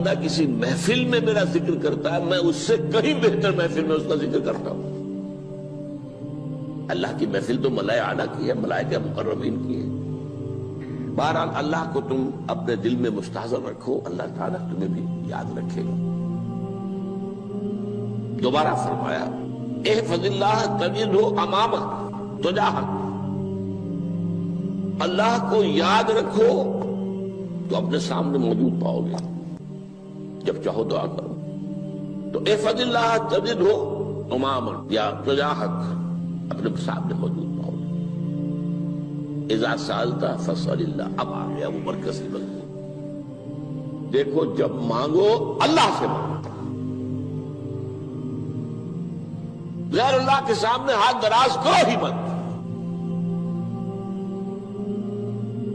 بندہ کسی محفل میں میرا ذکر کرتا ہے، میں اس سے کہیں بہتر محفل میں اس کا ذکر کرتا ہوں۔ اللہ کی محفل تو ملائکہ اعلیٰ کی ہے، ملائکہ مقربین کی ہے۔ بہرحال اللہ کو تم اپنے دل میں مستحضر رکھو، اللہ تعالیٰ تمہیں بھی یاد رکھے گا۔ دوبارہ فرمایا احفظ اللہ تجدہ امامک تجاہک، اللہ کو یاد رکھو تو اپنے سامنے موجود پاؤ گے، جب چاہو دعا کرو تو احفظ اللہ تجدہ امامک یا تجاہک، اپنے سامنے موجود پاؤ گے۔ اذا سألت فاسأل اللہ، اب آ گیا وہ مرکزی مضمون۔ دیکھو جب مانگو اللہ سے مانگو، غیر اللہ کے سامنے ہاتھ دراز کرو ہی مت۔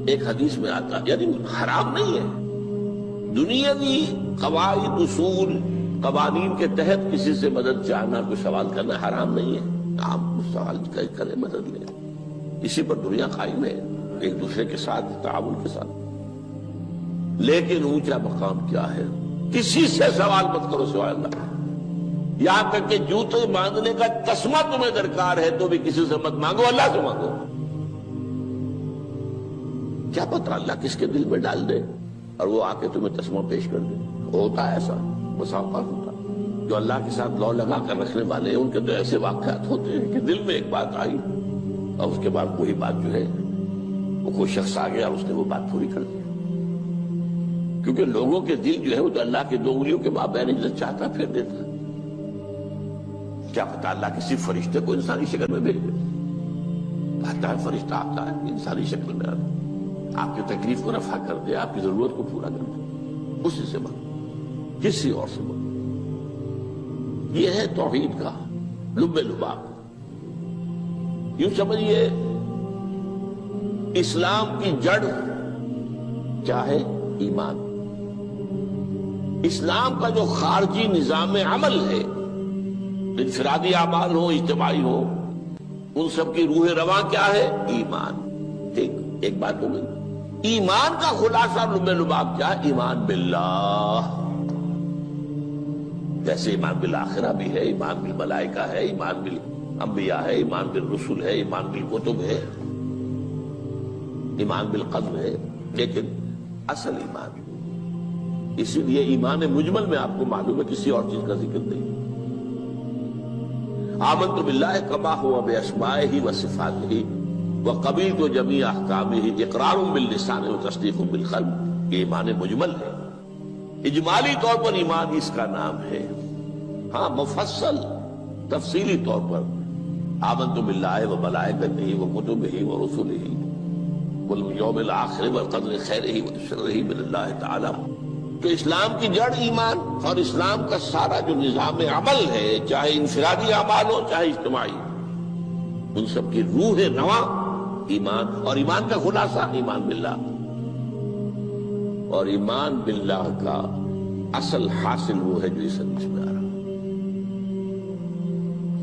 ایک حدیث میں آتا یعنی حرام نہیں ہے، دنیاوی قواعد اصول قوانین کے تحت کسی سے مدد چاہنا، کوئی سوال کرنا حرام نہیں ہے۔ آپ سوال کریں، مدد لیں، اسی پر دنیا قائم ہے، ایک دوسرے کے ساتھ تعاون کے ساتھ۔ لیکن اونچا مقام کیا ہے؟ کسی سے سوال مت کرو سوائے اللہ، یہاں تک کہ جوتے باندھنے کا تسمہ تمہیں درکار ہے تو بھی کسی سے مت مانگو، اللہ سے مانگو۔ کیا پتہ اللہ کس کے دل میں ڈال دے اور وہ آ کے تمہیں تسمہ پیش کر دے۔ ہوتا ہے ایسا، بس اوقات ہوتا ہے۔ جو اللہ کے ساتھ لو لگا کر رکھنے والے ہیں ان کے تو ایسے واقعات ہوتے ہیں کہ دل میں ایک بات آئی اور اس کے بعد وہی بات جو ہے وہ کوئی شخص آ گیا اور اس نے وہ بات پوری کر دی۔ کیونکہ لوگوں کے دل جو ہے وہ تو اللہ کے دو انگلیوں کے مابین جو چاہتا پھیر دیتا ہے۔ کیا پتہ اللہ کسی فرشتے کو انسانی شکل میں بھیج دے، آتا ہے فرشتہ، آتا ہے انسانی شکل میں، آتا ہے آپ کی تکلیف کو رفع کر دے، آپ کی ضرورت کو پورا کر دے۔ اسی سے مانگو، کسی اور سے مانگو۔ یہ ہے توحید کا لب لباب۔ یوں سمجھیے اسلام کی جڑ کیا ہے؟ ایمان۔ اسلام کا جو خارجی نظام عمل ہے، انفرادی اعمال ہو، اجتماعی ہو، ان سب کی روح رواں کیا ہے؟ ایمان۔ ٹھیک، ایک بات ہو گئی۔ ایمان کا خلاصہ لب لباب کیا ہے؟ ایمان باللہ۔ جیسے ایمان بالآخرہ بھی ہے، ایمان بالملائکہ ہے، ایمان بالانبیاء ہے، ایمان بالرسل ہے، ایمان بالکتب ہے، ایمان بالقدر ہے، لیکن اصل ایمان، اسی لیے ایمان مجمل میں آپ کو معلوم ہے کسی اور چیز کا ذکر نہیں۔ آمنت باللہ کما ہوا باسمائہ وصفاتہ وقبلت جمیع احکامہ اقرار باللسان وتصدیق بالقلب، یہ ایمان مجمل ہے۔ اجمالی طور پر ایمان اس کا نام ہے، ہاں مفصل تفصیلی طور پر آمنت باللہ وملائکتہ وکتبہ ورسلہ والیوم الآخر والقدر خیرہ وشرہ من اللہ تعالی۔ تو اسلام کی جڑ ایمان، اور اسلام کا سارا جو نظام عمل ہے، چاہے انفرادی اعمال ہو چاہے اجتماعی، ان سب کی روح رواں ایمان، اور ایمان کا خلاصہ ایمان باللہ۔ اور ایمان باللہ کا اصل حاصل وہ ہے جو اس حدیث میں آ رہا ہے۔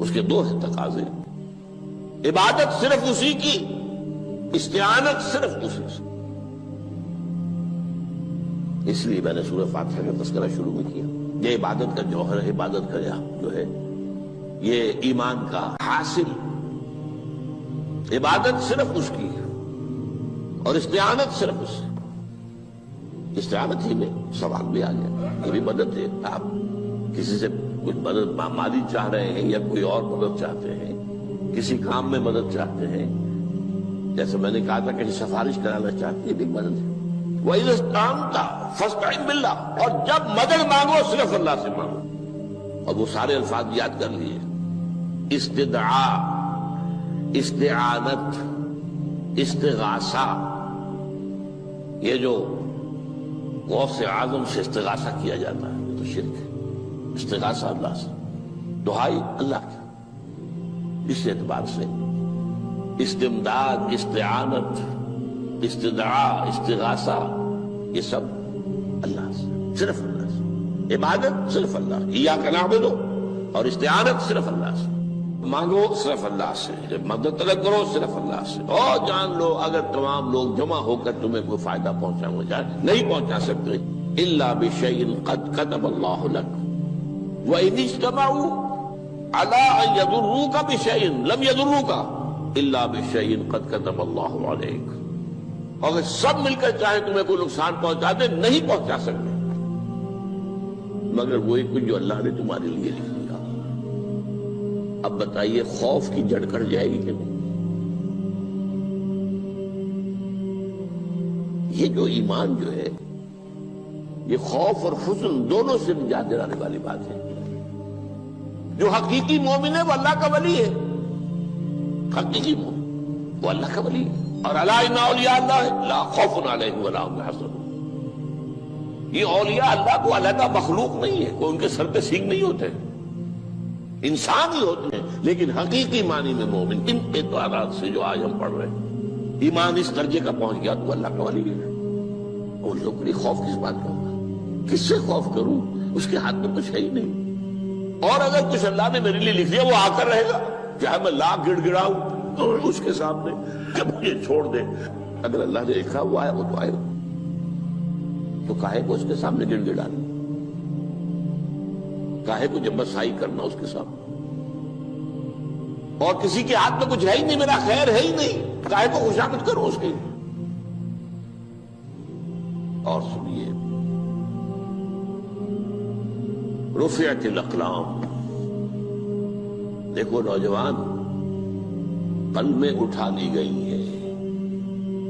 اس کے دو ہیں تقاضے، عبادت صرف اسی کی، استعانت صرف اسی سے۔ اس لیے میں نے سورہ فاتحہ کا تذکرہ شروع میں کیا۔ یہ عبادت کا جوہر ہے، عبادت کا جو ہے یہ ایمان کا حاصل۔ عبادت صرف اس کی ہے اور استعانت صرف اس سے۔ استعانت ہی میں سوال بھی آ گیا، یہ بھی مدد ہے۔ آپ کسی سے کچھ مدد مالی چاہ رہے ہیں یا کوئی اور مدد چاہتے ہیں، کسی کام میں مدد چاہتے ہیں، جیسے میں نے کہا تھا کہ سفارش کرانا چاہتے ہیں، یہ بھی مدد ہے۔ وَإِذَا اسْتَعَنْتَ فَاسْتَعِنْ بِاللَّهِ، اور جب مدد مانگو صرف اللہ سے مانگو۔ اور وہ سارے الفاظ یاد کر لیے، استدعاء، استعانت، استغاثہ۔ یہ جو غوث اعظم سے استغاثہ کیا جاتا ہے یہ تو شرک ہے۔ استغاثہ اللہ سے، دعائی اللہ کی۔ اس اعتبار سے استمداد، استعانت، استدعاء، استغاثہ، یہ سب اللہ سے، صرف اللہ سے۔ عبادت صرف اللہ، ایاک نعبد، اور استعانت صرف اللہ سے۔ مانگو صرف اللہ سے، جب مدد طلب کرو صرف اللہ سے۔ اور جان لو اگر تمام لوگ جمع ہو کر تمہیں کوئی فائدہ پہنچانا چاہے نہیں پہنچا سکتے، الا بشیء قد کتب اللہ لک وان اجتمعوا علی ان یضروک بشیء لم یضروک الا بشیء قد کتب اللہ علیک. اگر سب مل کر چاہے تمہیں کوئی نقصان پہنچا دے نہیں پہنچا سکتے مگر وہی کچھ جو اللہ نے تمہارے لیے لکھ دیا. اب بتائیے خوف کی جڑ کٹ جائے گی کہ نہیں؟ یہ جو ایمان جو ہے یہ خوف اور حزن دونوں سے نجات دلانے والی بات ہے. جو حقیقی مومن ہے وہ اللہ کا ولی ہے. حقیقی مومن وہ اللہ کا ولی ہے. اور الا ان اولیاء اللہ لا خوف علیہم ولا هم يحزنون. یہ اولیاء اللہ کو علیحدہ مخلوق نہیں ہے، کوئی ان کے سر پہ سینگ نہیں ہوتے، انسان ہی ہوتے ہیں. لیکن حقیقی معنی میں مومن ان اعتبارات سے جو آج ہم پڑھ رہے ہیں ایمان اس درجے کا پہنچ گیا تو اللہ کا ولی ہے. ان لوگوں کے لیے خوف کس بات کا ہوگا؟ کس سے خوف کروں؟ اس کے ہاتھ میں کچھ ہے ہی نہیں. اور اگر کچھ اللہ نے میرے لیے لکھ دیا وہ آ کر رہے گا، چاہے میں لاکھ گڑ گڑاؤں اور اس کے سامنے کہ مجھے چھوڑ دے. اگر اللہ نے لکھا وہ آیا وہ تو آئے گا، تو کاہے کو اس کے سامنے گڑ گڑانا، کاہے کو جبرسائی کرنا اس کے سامنے. اور کسی کے ہاتھ میں کچھ ہے ہی نہیں، میرا خیر ہے ہی نہیں، کاہے کو خوشامد کروں اس کی. اور سنیے رفعت الاقلام. دیکھو نوجوان، قلمیں اٹھا لی گئی ہیں،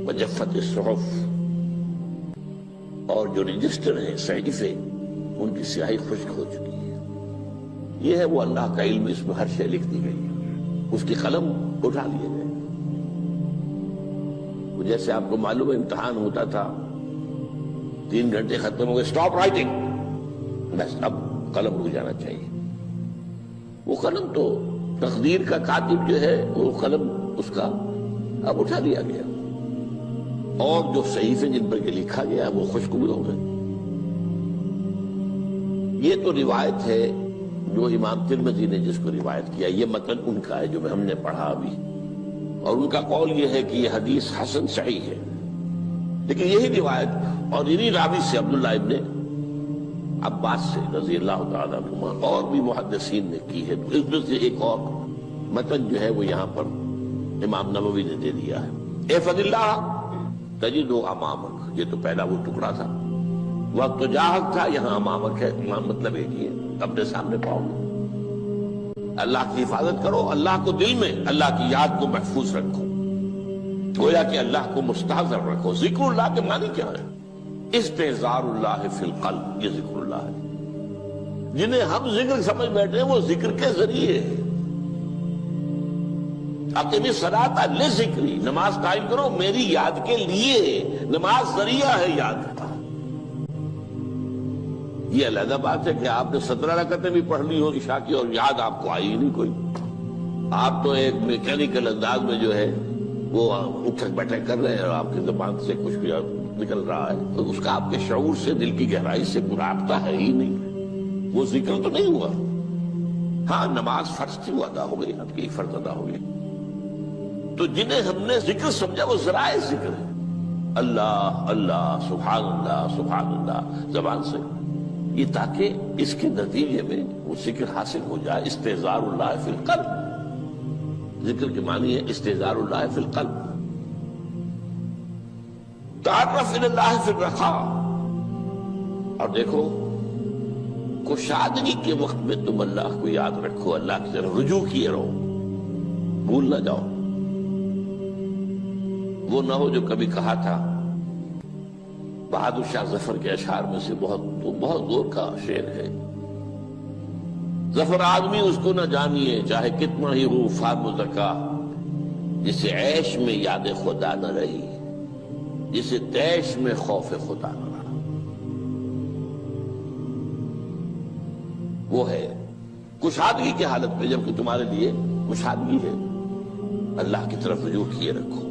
وجفت الصحف، اور جو رجسٹر ہیں صحیفے ان کی سیاہی خشک ہو چکی ہے. یہ ہے وہ اللہ کا علم، اس میں ہر شے لکھ دی گئی ہے. اس کی قلم اٹھا لیے گئے. جیسے آپ کو معلوم ہے امتحان ہوتا تھا، 3 گھنٹے ختم ہو گئے، اسٹاپ رائٹنگ، بس اب قلم رک جانا چاہیے. وہ قلم تو تقدیر کا کاتب جو ہے وہ قلم اس کا اب اٹھا لیا گیا، اور جو صحیفے جن پر یہ لکھا گیا وہ خشک بھی ہو گئے. یہ تو روایت ہے جو امام ترمذی نے جس کو روایت کیا، یہ متن ان کا ہے جو ہم نے پڑھا ابھی، اور ان کا قول یہ ہے کہ یہ حدیث حسن صحیح ہے. لیکن یہی روایت اور انہی راوی سے عبداللہ ابن عباس سے رضی اللہ تعالیٰ عنہما اور بھی محدثین نے کی ہے. اس میں سے ایک اور متن جو ہے وہ یہاں پر امام نووی نے دے دیا ہے. احفظ اللہ تجدہ امامک، یہ تو پہلا وہ ٹکڑا تھا. وقت تو جاہک تھا، یہاں امامک ہے، امام مطلب ایک ہی ہے، اپنے سامنے پاؤ گے. اللہ کی حفاظت کرو، اللہ کو دل میں، اللہ کی یاد کو محفوظ رکھو، گویا کہ اللہ کو مستحضر رکھو. ذکر اللہ کے معنی کیا ہے؟ استحضار اللہ فی القلب، یہ ذکر اللہ ہے. جنہیں ہم ذکر سمجھ بیٹھے ہیں وہ ذکر کے ذریعے اقیم الصلاۃ لذکری، نماز قائم کرو میری یاد کے لیے. نماز ذریعہ ہے یاد کا. یہ علیحدہ بات ہے کہ آپ نے 17 رکعتیں بھی پڑھ لی ہو عشاء کی اور یاد آپ کو آئی ہی نہیں کوئی. آپ تو ایک میکینیکل انداز میں جو ہے وہ اٹھک بیٹھک کر رہے ہیں اور آپ کی زبان سے کچھ بھی نکل رہا ہے، تو اس کا آپ کے شعور سے، دل کی گہرائی سے کوئی رابطہ ہے ہی نہیں. وہ ذکر تو نہیں ہوا. ہاں نماز فرض تھی وہ ادا ہو گئی، آپ کی فرض ادا ہو گئی. تو جنہیں ہم نے ذکر سمجھا وہ ذرائع ذکر ہے. اللہ اللہ، سبحان اللہ، سبحان اللہ زبان سے، یہ تاکہ اس کے نتیجے میں وہ ذکر حاصل ہو جائے. استحضار اللہ فی القلب، ذکر کے معنی ہے استحضار اللہ فی القلب. تعرف الی اللہ فی الرخاء، اور دیکھو کشادگی کے وقت میں تم اللہ کو یاد رکھو، اللہ کی طرف رجوع کیے رہو، بھول نہ جاؤ. وہ نہ ہو جو کبھی کہا تھا بہادر شاہ ظفر کے اشعار میں سے، بہت زور کا شعر ہے. ظفر آدمی اس کو نہ جانیے چاہے کتنا ہی ہو فام زکا، جسے عیش میں یاد خدا نہ رہی، جسے تیش میں خوف خدا نہ رہا. وہ ہے کشادگی کی حالت میں، جبکہ تمہارے لیے کشادگی ہے. اللہ کی طرف رجوع کیے رکھو.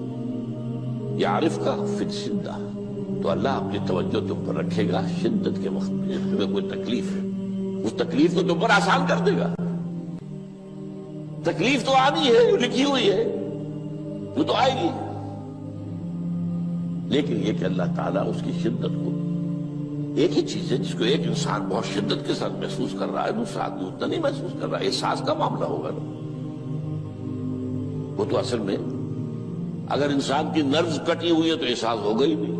یعرف کا فی الشدہ، تو اللہ اپنی توجہ تم پر رکھے گا شدت کے وقت میں. جب تمہیں کوئی تکلیف ہے اس تکلیف کو تم پر آسان کر دے گا. تکلیف تو آنی ہے، جو لکھی ہوئی ہے وہ تو آئے گی، لیکن یہ کہ اللہ تعالیٰ اس کی شدت کو ایک ہی چیز ہے جس کو ایک انسان بہت شدت کے ساتھ محسوس کر رہا ہے، دوسرا آدمی اتنا نہیں محسوس کر رہا ہے، احساس کا معاملہ ہوگا نا۔ وہ تو اصل میں اگر انسان کی نرز کٹی ہوئی ہے تو احساس ہوگا ہی نہیں،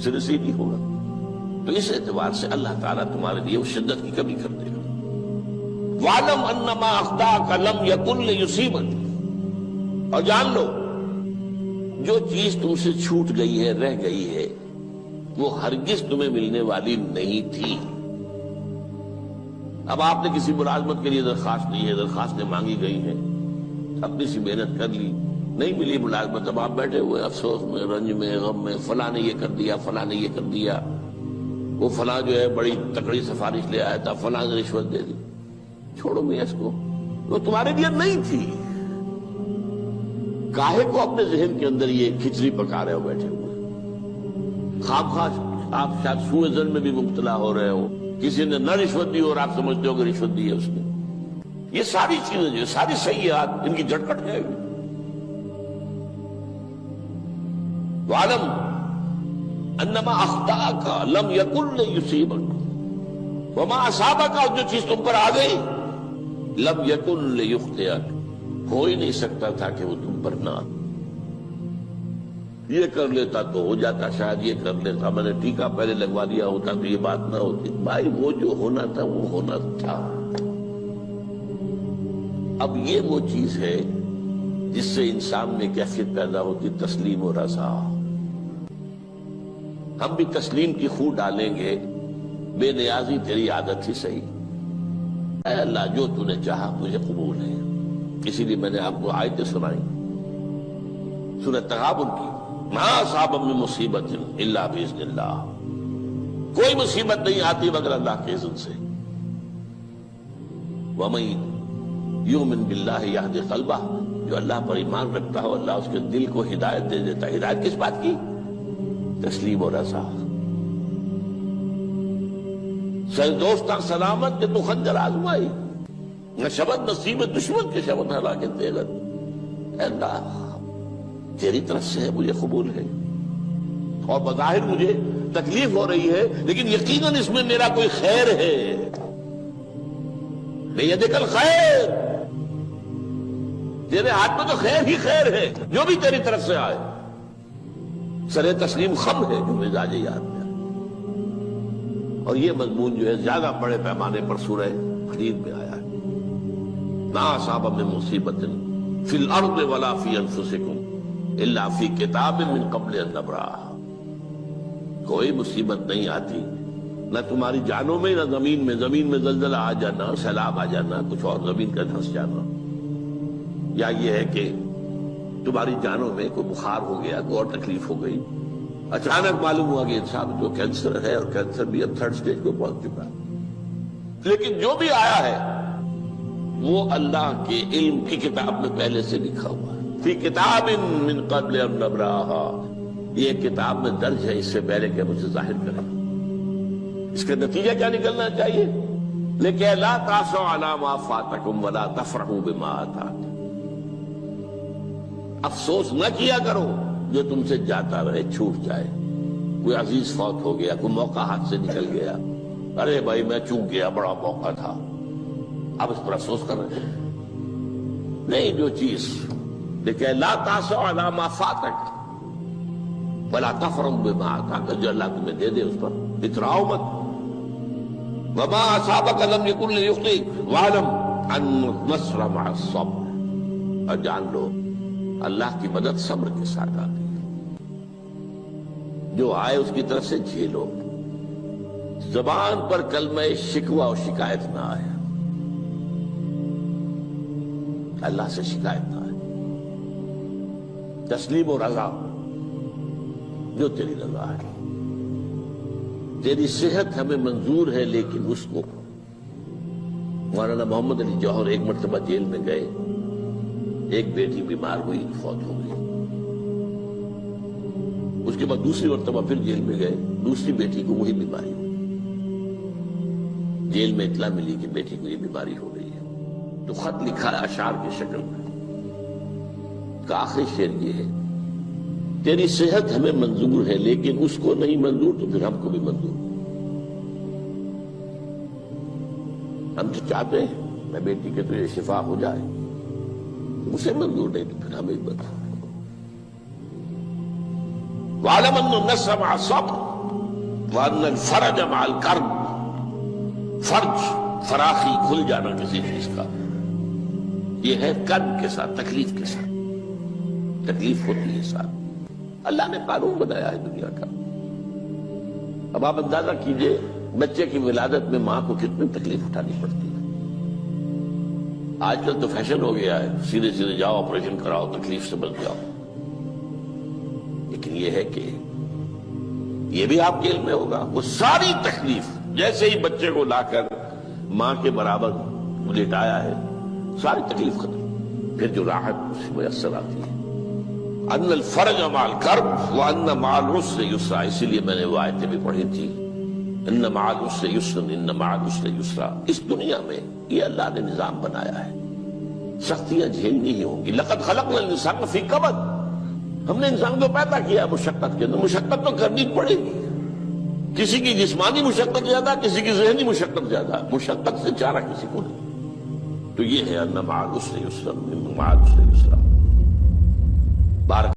سرے سے ہی نہیں ہوگا۔ تو اس اعتبار سے اللہ تعالیٰ تمہارے لیے وہ شدت کی کمی کر دے گا۔ وَاعْلَمْ أَنَّمَا أَخْطَأَكَ لَمْ يَكُنْ لِيُصِيبَكَ، اور جان لو جو چیز تم سے چھوٹ گئی ہے، رہ گئی ہے، وہ ہرگز تمہیں ملنے والی نہیں تھی۔ اب آپ نے کسی ملازمت کے لیے درخواست دی ہے، درخواستیں مانگی گئی ہیں، اپنی سی محنت کر لی، نہیں ملی ملازمت، اب آپ بیٹھے ہوئے افسوس میں، رنج میں، غم میں، فلاں نے یہ کر دیا، فلاں نے یہ کر دیا، وہ فلاں جو ہے بڑی تکڑی سفارش لے آیا تھا، فلاں نے رشوت دے دی۔ چھوڑو میاں اس کو، وہ تمہارے لیے نہیں تھی۔ کاہے کو اپنے ذہن کے اندر یہ کھچڑی پکا رہے ہو بیٹھے ہوئے؟ خواہ آپ شاید سوء ظن میں بھی مبتلا ہو رہے ہو، کسی نے نہ رشوت دی اور آپ سمجھتے ہو کہ رشوت دی ہے اس نے۔ یہ ساری چیزیں جو ساری سیئات ان کی جڑ کٹ جائے گی۔ وَعْلَمْ أَنَّمَا أَخْطَأَكَ لَمْ يَكُنْ لِيُصِيبَكَ وَمَا أَصَابَكَ، جو چیز تم پر آ گئی، لَمْ يَكُنْ لِيُخْطِئَكَ، ہو ہی نہیں سکتا تھا کہ وہ تم پر نہ آ۔ یہ کر لیتا تو ہو جاتا، شاید یہ کر لیتا، میں نے ٹیکا پہلے لگوا دیا ہوتا تو یہ بات نہ ہوتی۔ بھائی وہ جو ہونا تھا وہ ہونا تھا۔ اب یہ وہ چیز ہے جس سے انسان میں کیفیت پیدا ہوتی، تسلیم و رضا۔ ہم بھی تسلیم کی خو ڈالیں گے، بے نیازی تیری عادت ہی صحیح، اے اللہ جو تو نے چاہا مجھے قبول ہے۔ اسی لیے میں نے آپ کو آیتیں سنائی سورہ تغابن کی، ما اصاب من مصیبت الا باذن اللہ، کوئی مصیبت نہیں آتی مگر اللہ کے اذن سے۔ وَمَن یؤمن باللہ یہدی قلبہ، جو اللہ پر ایمان رکھتا ہو اللہ اس کے دل کو ہدایت دے دیتا ہے۔ ہدایت کس بات کی؟ تسلیم و رضا۔ سر دوستاں سلامت کہ تو خنجر آزمائی، نہ شبد نصیب دشمن کے شبد ہلاکت دیغت۔ اے اللہ تیری طرف سے ہے، مجھے قبول ہے، اور بظاہر مجھے تکلیف ہو رہی ہے لیکن یقیناً اس میں میرا کوئی خیر ہے۔ بیدک الخیر، تیرے ہاتھ میں تو خیر ہی خیر ہے، جو بھی تیری طرف سے آئے۔ سر تسلیم خم ہے جو مزاج یاد میں آئے۔ اور یہ مضمون جو ہے زیادہ بڑے پیمانے پر سورہ حدید میں آیا ہے۔ ما اصاب من مصیبت فی الارض ولا فی انفسکم الا فی کتاب من قبل ان نبرأھا، کوئی مصیبت نہیں آتی نہ تمہاری جانوں میں نہ زمین میں، زمین میں زلزلہ آ جانا، سیلاب آ جانا، کچھ اور زمین کا دھنس جانا، یا یہ ہے کہ تمہاری جانوں میں کوئی بخار ہو گیا، کوئی اور تکلیف ہو گئی، اچانک معلوم ہوا کہ انسان کو کینسر ہے اور کینسر بھی اب 3rd سٹیج کو پہنچ چکا ہے، لیکن جو بھی آیا ہے وہ اللہ کے علم کی کتاب میں پہلے سے لکھا ہوا ہے۔ فی کتاب من قبل ان نبرأھا، یہ کتاب میں درج ہے اس سے پہلے کہ ہم اسے ظاہر کریں۔ اس کا نتیجہ کیا نکلنا چاہیے؟ لیکن لا تأسوا علی ما فاتکم ولا تفرحوا بما آتاکم، افسوس نہ کیا کرو جو تم سے جاتا رہے، چھوٹ جائے، کوئی عزیز فوت ہو گیا، کوئی موقع ہاتھ سے نکل گیا، ارے بھائی میں چوک گیا، بڑا موقع تھا، اب اس پر افسوس کر رہے ہیں۔ نہیں، جو چیز لیکن لا تأسوا علی ما فاتک ولا تفرحوا بما آتاک، جو اللہ تمہیں دے دے اس پر اتراؤ مت۔ وما اصابک لم یکن لیخطئک واعلم ان النصر مع الصبر، اور جان لو اللہ کی مدد صبر کے ساتھ آتی ہے، جو آئے اس کی طرف سے جھیلو، زبان پر کلمہ شکوہ اور شکایت نہ آئے، اللہ سے شکایت نہ آئے، تسلیم و رضا، جو تیری رضا ہے۔ تیری صحت ہمیں منظور ہے لیکن اس کو، مولانا محمد علی جوہر ایک مرتبہ جیل میں گئے، ایک بیٹی بیمار ہوئی، فوت ہو گئی، اس کے بعد دوسری مرتبہ پھر جیل میں گئے، دوسری بیٹی کو وہی بیماری ہوئی، جیل میں اطلاع ملی کہ بیٹی کو یہ بیماری ہو گئی ہے، تو خط لکھا ہے اشعار کی شکل میں، کا آخری شعر یہ ہے، تیری صحت ہمیں منظور ہے لیکن اس کو نہیں منظور تو پھر ہم کو بھی منظور۔ ہم تو چاہتے ہیں میں بیٹی کے تجھے شفا ہو جائے، اسے منظور نہیں تو پھر ہمیں بتا۔ وَاعْلَمْ أَنَّ النَّصْرَ مَعَ الصَّبْرِ وَأَنَّ الْفَرَجَ مَعَ الْكَرْبِ۔ فرج، فراخی، کھل جانا کسی چیز کا، یہ ہے کرب کے ساتھ، تکلیف کے ساتھ، تکلیف ہوتی ہے ساتھ۔ اللہ نے قانون بنایا ہے دنیا کا۔ اب آپ اندازہ کیجئے بچے کی ولادت میں ماں کو کتنی تکلیف اٹھانی پڑتی ہے۔ آج کل تو فیشن ہو گیا ہے، سیدھے سیدھے جاؤ، آپریشن کراؤ، تکلیف سے بچ جاؤ، لیکن یہ ہے کہ یہ بھی آپ کے علم میں ہوگا، وہ ساری تکلیف جیسے ہی بچے کو لا کر ماں کے برابر لٹایا ہے، ساری تکلیف ختم، پھر جو راحت میسر آتی ہے۔ ان الفرج مع الکرب وان مع العسر یسرا، اسی لیے میں نے وہ آیتیں بھی پڑھی تھی، ان مع العسر یسرا، ان مع العسر یسرا۔ اس دنیا میں یہ اللہ نے نظام بنایا ہے، سختیاں جھیلنی ہی ہوں گی۔ لقد خلقنا الانسان فی کبد، ہم نے انسان کو پیدا کیا مشقت کے اندر، مشقت تو کرنی پڑے گی۔ کسی کی جسمانی مشقت زیادہ، کسی کی ذہنی مشقت زیادہ، مشقت سے چارہ کسی کو نہیں۔ تو یہ ہے ان مع العسر یسرا، ان مع العسر یسرا۔ بارک